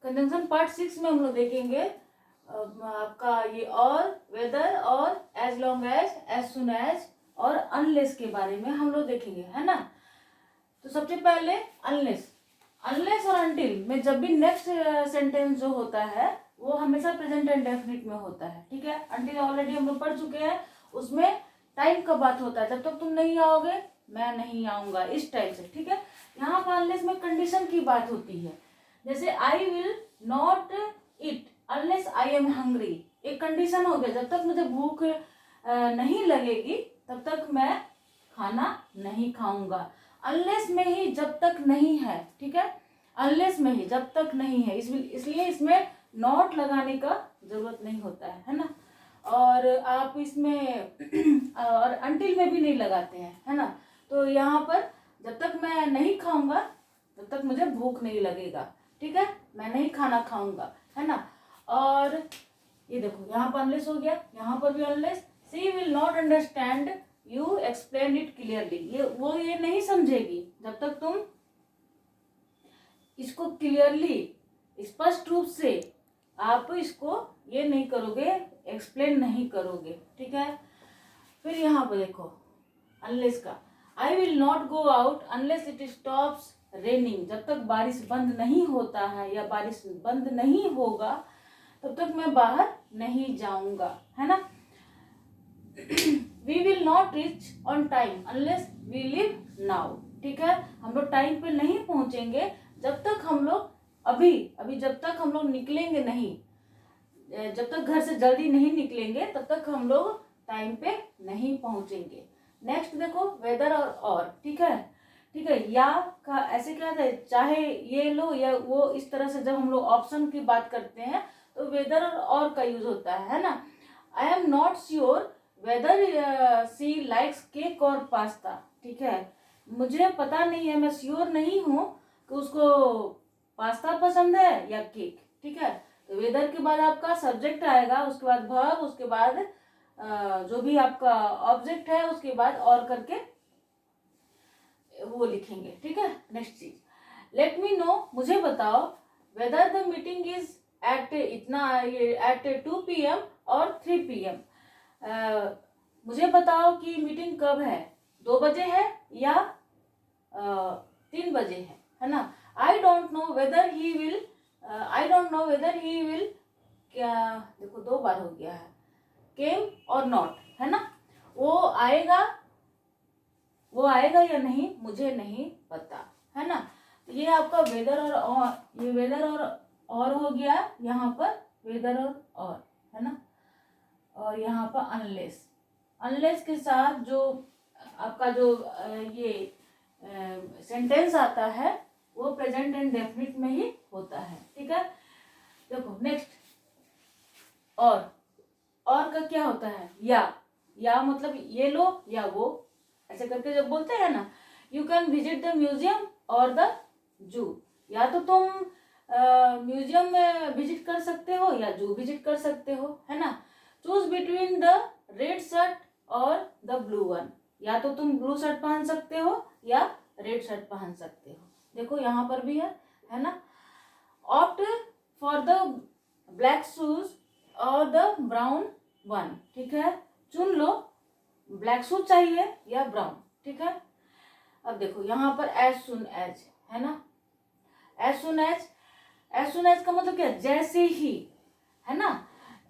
Conjunction part 6 में हम लोग देखेंगे आपका ये और, वेदर और, as long as soon as और अनलेस के बारे में हम लोग देखेंगे, है ना। तो सबसे पहले अनलेस और अनटिल में जब भी नेक्स्ट सेंटेंस जो होता है वो हमेशा प्रेजेंट इंडेफिनिट में होता है, ठीक है। अनटिल ऑलरेडी हम लोग पढ़ चुके हैं, उसमें टाइम का बात होता है, जब तक तुम नहीं आओगे मैं नहीं आऊंगा, इस टाइप से, ठीक है। यहाँ पर अनलेस में कंडीशन की बात होती है, जैसे I will not eat unless I am hungry, एक कंडीशन हो गया, जब तक मुझे भूख नहीं लगेगी तब तक मैं खाना नहीं खाऊंगा। अनलेस में ही जब तक नहीं है, ठीक है, अनलेस में ही जब तक नहीं है, इसलिए इसमें नॉट लगाने का जरूरत नहीं होता है ना। और आप इसमें और अनटिल में भी नहीं लगाते हैं, है ना। तो यहाँ पर जब तक मैं नहीं खाऊंगा तब तक मुझे भूख नहीं लगेगा, ठीक है, मैं नहीं खाना खाऊंगा, है ना। और ये देखो यहाँ पर अनलेस हो गया, यहाँ पर भी unless, she will not understand you explain it clearly, ये नहीं समझेगी जब तक तुम इसको क्लियरली स्पष्ट रूप से आप इसको ये नहीं करोगे, एक्सप्लेन नहीं करोगे, ठीक है। फिर यहाँ पर देखो अनलेस का, I will not go out unless it stops raining, जब तक बारिश बंद नहीं होता है या बारिश बंद नहीं होगा तब तक मैं बाहर नहीं जाऊंगा, है ना। We will not reach on time unless we leave now, ठीक है, हम लोग टाइम पे नहीं पहुंचेंगे जब तक हम लोग अभी जब तक हम लोग निकलेंगे नहीं, जब तक घर से जल्दी नहीं निकलेंगे तब तक हम लोग टाइम पे नहीं पहुंचेंगे। नेक्स्ट देखो वेदर और, ठीक है, या का ऐसे क्या था, चाहे ये लो या वो, इस तरह से जब हम लोग ऑप्शन की बात करते हैं तो वेदर और का यूज होता है ना। I am not sure whether C likes cake और पास्ता, ठीक है, मुझे पता नहीं है, मैं श्योर नहीं हूँ कि उसको पास्ता पसंद है या केक, ठीक है। तो वेदर के बाद आपका सब्जेक्ट आएगा, उसके बाद वर्ब, उसके बाद जो भी आपका ऑब्जेक्ट है, उसके बाद और करके वो लिखेंगे, ठीक है। नेक्स्ट चीज, लेट मी नो, मुझे बताओ, whether the meeting is at at 2 PM और 3 PM, मुझे बताओ कि मीटिंग कब है, 2 बजे है या 3 बजे है ना। I don't know whether he will, क्या, देखो 2 बार हो गया है, केम और नॉट, है ना, वो आएगा या नहीं मुझे नहीं पता, है ना। तो ये आपका वेदर और, ये वेदर और हो गया यहाँ पर, वेदर और, है ना। और यहाँ पर अनलेस के साथ जो आपका जो ये सेंटेंस आता है वो प्रेजेंट एंड डेफिनिट में ही होता है, ठीक है। देखो नेक्स्ट, और का क्या होता है, या मतलब ये लो या वो, ऐसे करके जब बोलते हैं ना, you can visit the museum और द जू, या तो तुम म्यूजियम में विजिट कर सकते हो या जू विजिट कर सकते हो, है ना। Choose between the red shirt और द ब्लू वन, या तो तुम ब्लू शर्ट पहन सकते हो या रेड शर्ट पहन सकते हो, देखो यहाँ पर भी है ना। Opt for the black shoes और द ब्राउन वन, ठीक है, चुन लो ब्लैक शूज चाहिए या ब्राउन, ठीक है। अब देखो यहाँ पर एज सुन एज, है ना, एज सुन एज का मतलब क्या, जैसे ही, है ना,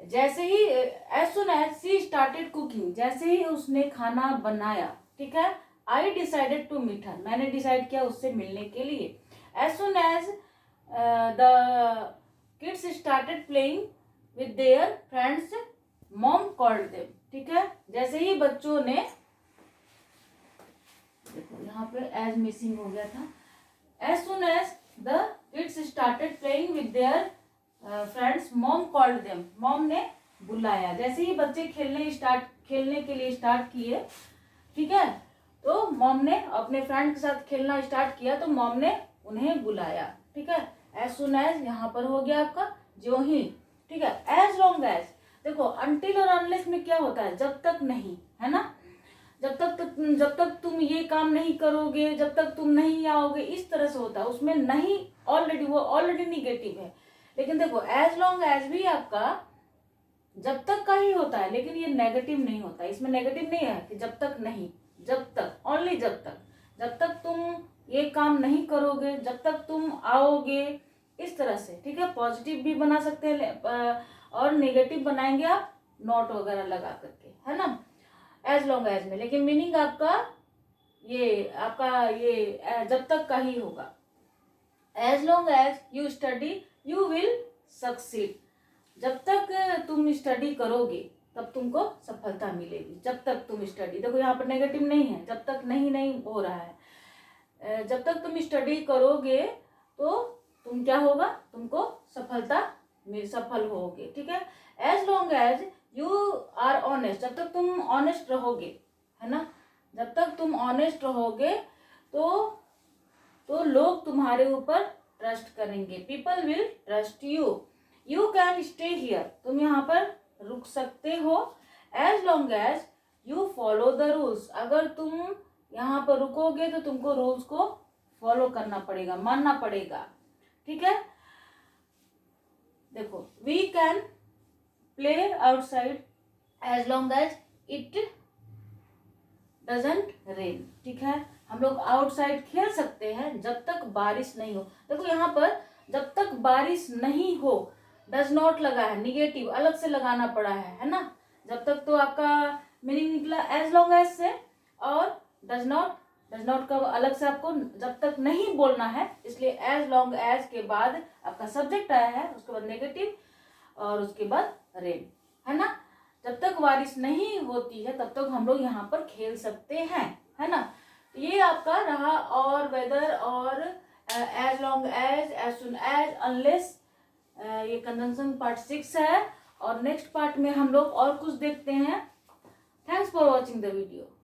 जैसे ही, as soon as she started cooking, जैसे ही उसने खाना बनाया, ठीक है। I decided to meet her, मैंने डिसाइड किया उससे मिलने के लिए। As soon as the kids started playing with their friends mom called them, ठीक है, जैसे ही बच्चों ने, देखो यहाँ पे एज मिसिंग हो गया था, as soon as the kids started playing with their friends mom called them, mom ने बुलाया, जैसे ही बच्चे खेलने के लिए स्टार्ट किए, ठीक है, तो मॉम ने अपने फ्रेंड के साथ खेलना स्टार्ट किया तो मॉम ने उन्हें बुलाया, ठीक है। एज सुन एज यहाँ पर हो गया आपका जो ही, ठीक है। एज लॉन्ग एज, देखो अनटिल और अनलेस में क्या होता है, जब तक नहीं, है ना, जब तक तुम ये काम नहीं करोगे, जब तक तुम नहीं आओगे, इस तरह से होता है, उसमें नहीं ऑलरेडी, वो ऑलरेडी निगेटिव है, लेकिन देखो एज लॉन्ग एज भी आपका जब तक का ही होता है, लेकिन ये नेगेटिव नहीं होता, इसमें नेगेटिव नहीं है कि जब तक नहीं, जब तक, ओनली जब तक तुम ये काम नहीं करोगे, जब तक तुम आओगे, इस तरह से, ठीक है। पॉजिटिव भी बना सकते हैं और नेगेटिव बनाएंगे आप नॉट वगैरह लगा करके, है ना, एज लॉन्ग एज में। लेकिन मीनिंग आपका ये जब तक का ही होगा। As long as you study you will succeed, जब तक तुम स्टडी करोगे तब तुमको सफलता मिलेगी। जब तक तुम स्टडी, देखो यहाँ पर नेगेटिव नहीं है, जब तक नहीं हो रहा है। जब तक तुम स्टडी करोगे तो तुम क्या होगा, तुमको सफल होगे, ठीक है। As long as you are honest, जब तक तुम ऑनेस्ट रहोगे, है ना, जब तक तुम ऑनेस्ट रहोगे तो लोग तुम्हारे ऊपर ट्रस्ट करेंगे। People will trust you. You can stay here, तुम यहाँ पर रुक सकते हो। As long as you follow the rules, अगर तुम यहाँ पर रुकोगे तो तुमको रूल्स को फॉलो करना पड़ेगा, मानना पड़ेगा, ठीक है। देखो we can play outside as long as it doesn't rain, ठीक है। हम लोग आउटसाइड खेल सकते हैं जब तक बारिश नहीं हो। देखो यहाँ पर जब तक बारिश नहीं हो, डज नॉट लगा है, निगेटिव अलग से लगाना पड़ा है ना। जब तक तो आपका मीनिंग निकला एज लॉन्ग एज से, और डज नॉट का अलग से आपको जब तक नहीं बोलना है, इसलिए एज लॉन्ग एज के बाद आपका सब्जेक्ट आया है, उसके बाद नेगेटिव और उसके बाद रेन, है ना। जब तक बारिश नहीं होती है तब तक हम लोग यहाँ पर खेल सकते हैं, है ना। ये आपका रहा और वेदर और as long as soon as, unless, ये कंजंक्शन पार्ट 6 है। और नेक्स्ट पार्ट में हम लोग और कुछ देखते हैं। Thanks for watching the video.